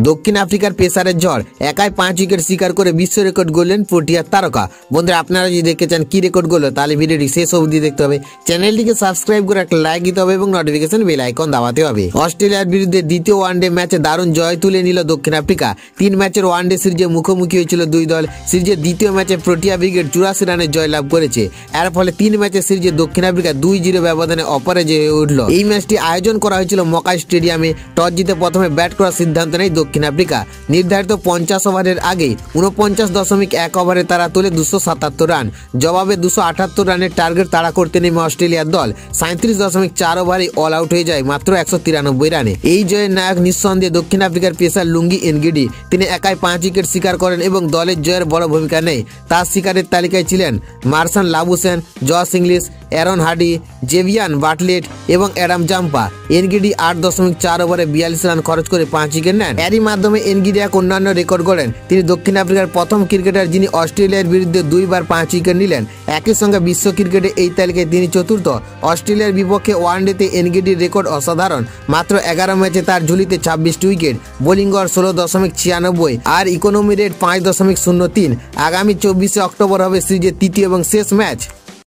দক্ষিণ আফ্রিকার পেসারের ঝড় একাই 5 উইকেট শিকার করে বিশ্ব রেকর্ড গড়লেন প্রোটিয়ার তারকা। বন্ধুরা, আপনারা যদি দেখতে চান কি রেকর্ড করলো তাহলে ভিডিওটি শেষ অবধি দেখতে হবে। চ্যানেলটিকে সাবস্ক্রাইব করে একটা লাইক দিতে হবে এবং নোটিফিকেশন বেল আইকন দাবাতে হবে। অস্ট্রেলিয়ার বিরুদ্ধে দ্বিতীয় ওয়ানডে ম্যাচে দারুণ জয় তুলে নিল দক্ষিণ আফ্রিকা। 3 ম্যাচের ওয়ানডে সিরিজে মুখোমুখি হয়েছিল দুই দল। সিরিজের দ্বিতীয় ম্যাচে প্রোটিয়া ব্রিগেড 84 রানে জয়লাভ করেছে। এর ফলে 3 ম্যাচের সিরিজে দক্ষিণ আফ্রিকা 2-0 ব্যবধানে অপরাজয় হয়ে উঠল। এই ম্যাচটি আয়োজন করা হয়েছিল মকাই স্টেডিয়ামে। টস জিতে প্রথমে ব্যাট করার সিদ্ধান্ত নেয় দক্ষিণ আফ্রিকা। নির্ধারিত 50 ওভারের আগে 49.1 ওভারে তারা তোলে 277 রান। জবাবে 278 রানের টার্গেট তাড়া করতে নেমে অস্ট্রেলিয়ার দল 37.4 ওভারে অল আউট হয়ে যায় মাত্র 193 রানে। এই জয়ের নায়ক নিঃসন্দেহে দক্ষিণ আফ্রিকার পেসার লুঙ্গি এনগিডি। তিনি একাই 5 উইকেট শিকার করেন এবং দলের জয়ের বড় ভূমিকা নেয়। তার শিকারের তালিকায় ছিলেন Marnus Labuschagne, Josh Inglis, Aaron Hardie, জেভিয়ান বাটলেট এবং অ্যাডাম জাম্পা। এনগিডি 8.4 ওভারে 42 রান খরচ করে 5 উইকেট নেন। এরই মাধ্যমে এনগিডি এক অন্যান্য রেকর্ড গড়েন। তিনি দক্ষিণ আফ্রিকার প্রথম ক্রিকেটার যিনি অস্ট্রেলিয়ার বিরুদ্ধে 2 বার 5 উইকেট নিলেন। একই সঙ্গে বিশ্ব ক্রিকেটে এই তালিকায় তিনি চতুর্থ। অস্ট্রেলিয়ার বিপক্ষে ওয়ানডেতে এনগিডির রেকর্ড অসাধারণ। মাত্র 11 ম্যাচে তার ঝুলিতে 26টি উইকেট, বোলিং গড় 16.96 আর ইকোনমি রেট 5.03। আগামী 24 অক্টোবর হবে সিরিজের তৃতীয় এবং শেষ ম্যাচ।